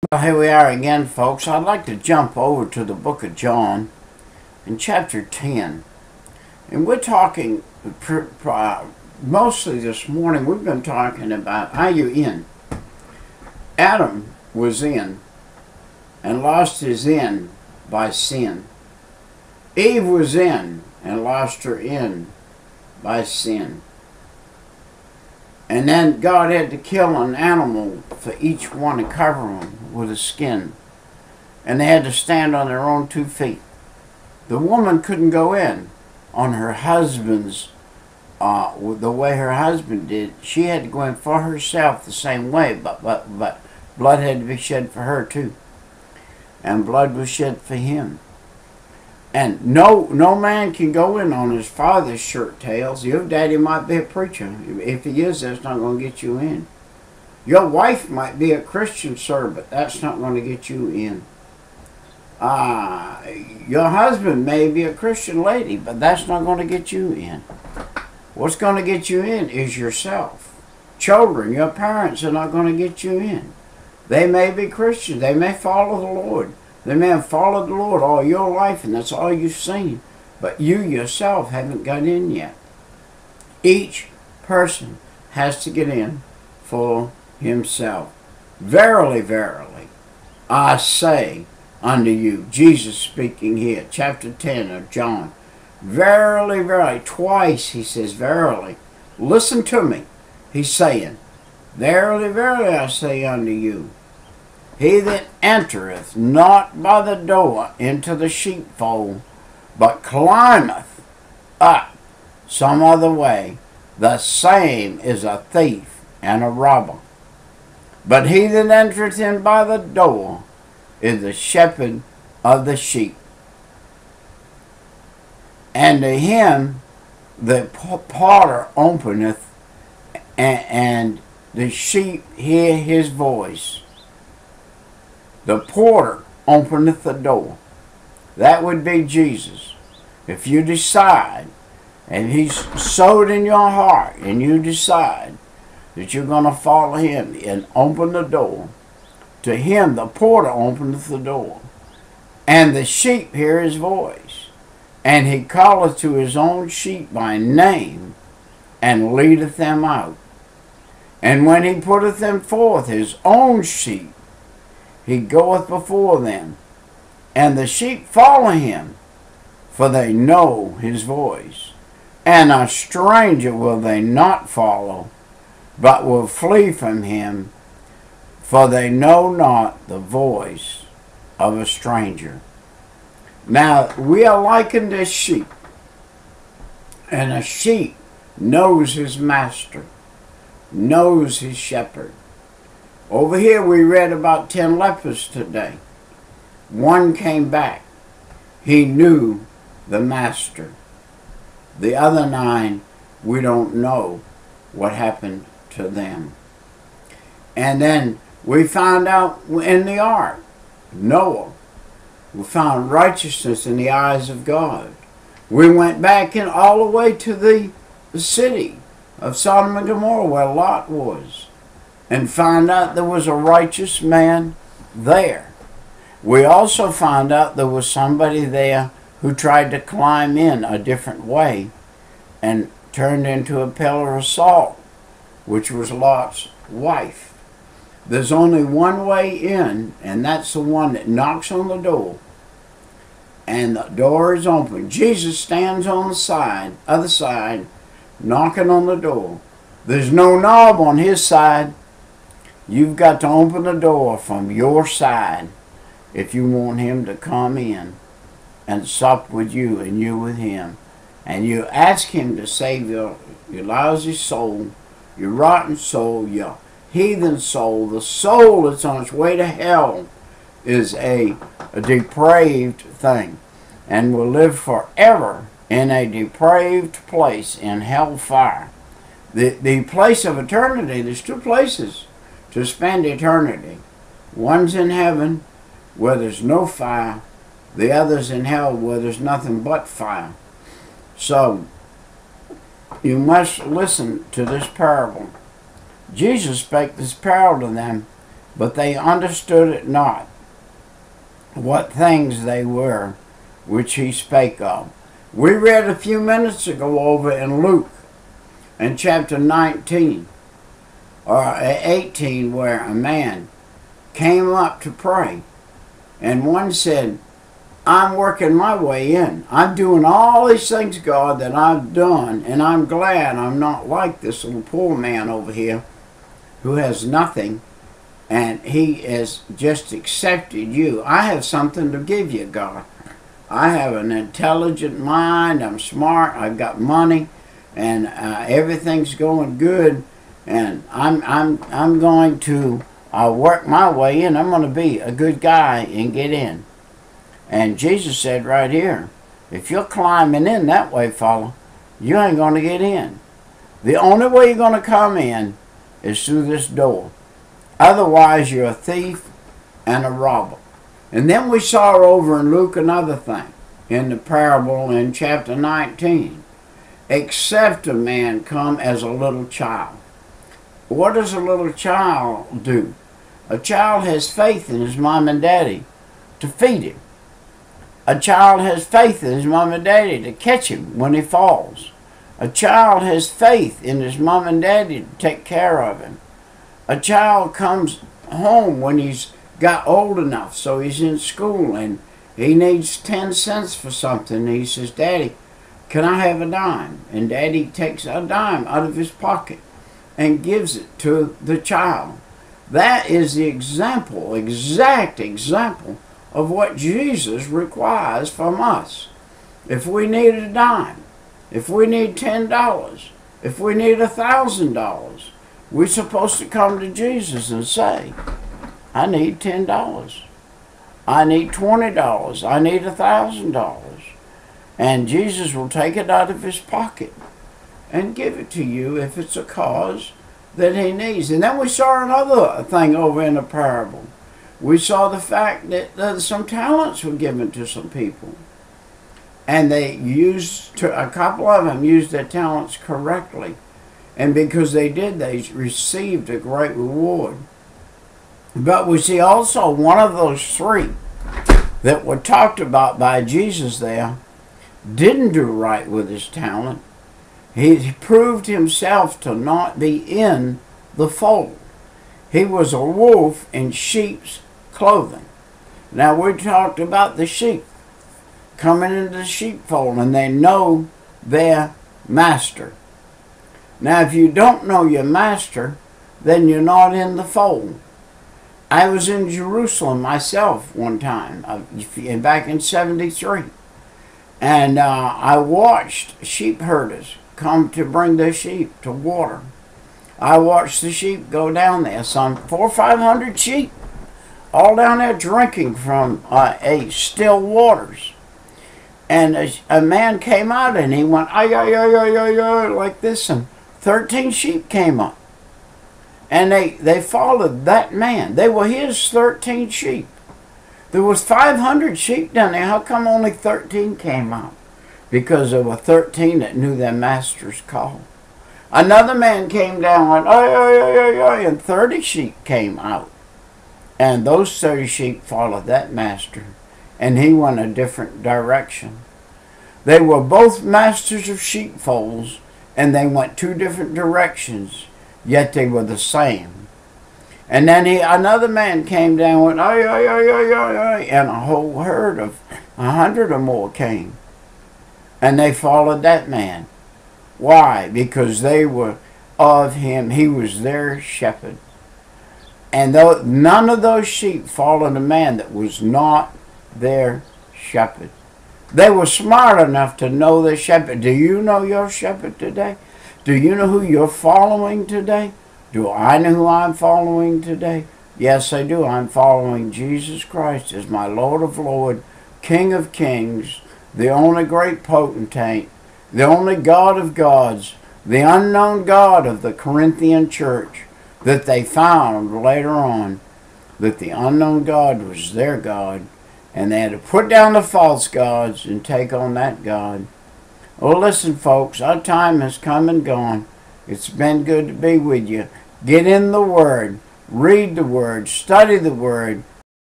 Well, here we are again, folks. I'd like to jump over to the book of John in chapter 10. And we're talking, mostly this morning, we've been talking about how you in. Adam was in and lost his in by sin. Eve was in and lost her in by sin. And then God had to kill an animal for each one to cover them with a skin. And they had to stand on their own 2 feet. The woman couldn't go in on her husband's, the way her husband did. She had to go in for herself the same way, but blood had to be shed for her too. And blood was shed for him. And no man can go in on his father's shirt tails. Your daddy might be a preacher. If he is, that's not going to get you in. Your wife might be a Christian, sir, but that's not going to get you in. Your husband may be a Christian lady, but that's not going to get you in. What's going to get you in is yourself. Children, your parents are not going to get you in. They may be Christians. They may follow the Lord. They may have followed the Lord all your life, and that's all you've seen. But you yourself haven't got in yet. Each person has to get in for himself. Verily, verily, I say unto you, Jesus speaking here, chapter 10 of John. Verily, verily, twice he says verily. Listen to me. He's saying, verily, verily, I say unto you, he that entereth not by the door into the sheepfold, but climbeth up some other way, the same is a thief and a robber. But he that entereth in by the door is the shepherd of the sheep. And to him the porter openeth, and the sheep hear his voice. The porter openeth the door. That would be Jesus. If you decide, and he's sowed in your heart, and you decide that you're going to follow him and open the door, to him the porter openeth the door. And the sheep hear his voice. And he calleth to his own sheep by name, and leadeth them out. And when he putteth them forth, his own sheep, he goeth before them, and the sheep follow him, for they know his voice. And a stranger will they not follow, but will flee from him, for they know not the voice of a stranger. Now, we are likened as sheep, and a sheep knows his master, knows his shepherd. Over here we read about 10 lepers today. One came back. He knew the master. The other 9, we don't know what happened to them. And then we found out in the ark, Noah, we found righteousness in the eyes of God. We went back in all the way to the city of Sodom and Gomorrah where Lot was, and found out there was a righteous man there. We also found out there was somebody there who tried to climb in a different way and turned into a pillar of salt, which was Lot's wife. There's only one way in, and that's the one that knocks on the door, and the door is open. Jesus stands on the other side, knocking on the door. There's no knob on his side. You've got to open the door from your side if you want him to come in and sup with you and you with him. And you ask him to save your lousy soul, your rotten soul, your heathen soul. The soul that's on its way to hell is a depraved thing and will live forever in a depraved place in hellfire. The place of eternity, there's 2 places to spend eternity. One's in heaven where there's no fire. The other's in hell where there's nothing but fire. So you must listen to this parable. Jesus spake this parable to them but they understood it not, what things they were which he spake of. We read a few minutes ago over in Luke, in chapter 19, or 18, where a man came up to pray, and one said, I'm working my way in. I'm doing all these things, God, that I've done, and I'm glad I'm not like this little poor man over here who has nothing, and he has just accepted you. I have something to give you, God. I have an intelligent mind. I'm smart. I've got money, and everything's going good. And I'm going to work my way in. I'm going to be a good guy and get in. And Jesus said right here, if you're climbing in that way, fella, you ain't going to get in. The only way you're going to come in is through this door. Otherwise, you're a thief and a robber. And then we saw over in Luke another thing in the parable in chapter 19. Except a man come as a little child. What does a little child do? A child has faith in his mom and daddy to feed him. A child has faith in his mom and daddy to catch him when he falls. A child has faith in his mom and daddy to take care of him. A child comes home when he's got old enough, so he's in school and he needs 10 cents for something. He says, Daddy, can I have a dime? And Daddy takes a dime out of his pocket and gives it to the child. That is the example, exact example of what Jesus requires from us. If we need a dime, if we need $10, if we need $1,000, we're supposed to come to Jesus and say, I need $10. I need $20. I need $1,000. And Jesus will take it out of his pocket and give it to you if it's a cause that he needs. And then we saw another thing over in the parable. We saw the fact that some talents were given to some people. And they a couple of them used their talents correctly. And because they did, they received a great reward. But we see also one of those three that were talked about by Jesus there didn't do right with his talent. He proved himself to not be in the fold. He was a wolf in sheep's clothing. Now we talked about the sheep coming into the sheepfold, and they know their master. Now if you don't know your master, then you're not in the fold. I was in Jerusalem myself one time, back in '73, and I watched sheep herders come to bring their sheep to water. I watched the sheep go down there, some 400 or 500 sheep, all down there drinking from a still waters. And a man came out and he went, ay, ay, ay, ay, ay, ay, like this, and 13 sheep came up. And they followed that man. They were his 13 sheep. There was 500 sheep down there. How come only 13 came out? Because there were 13 that knew their master's call. Another man came down and went, ay, ay, ay, ay, ay, and 30 sheep came out. And those 30 sheep followed that master. And he went a different direction. They were both masters of sheepfolds, and they went two different directions, yet they were the same. And then another man came down and went, ay, ay, ay, ay, ay, ay, and a whole herd of 100 or more came. And they followed that man. Why? Because they were of him. He was their shepherd. And none of those sheep followed a man that was not their shepherd. They were smart enough to know their shepherd. Do you know your shepherd today? Do you know who you're following today? Do I know who I'm following today? Yes, I do. I'm following Jesus Christ as my Lord of Lords, King of Kings, the only great potentate, the only God of gods, the unknown God of the Corinthian church, that they found later on that the unknown God was their God, and they had to put down the false gods and take on that God. Well, listen, folks, our time has come and gone. It's been good to be with you. Get in the Word. read the Word, study the Word,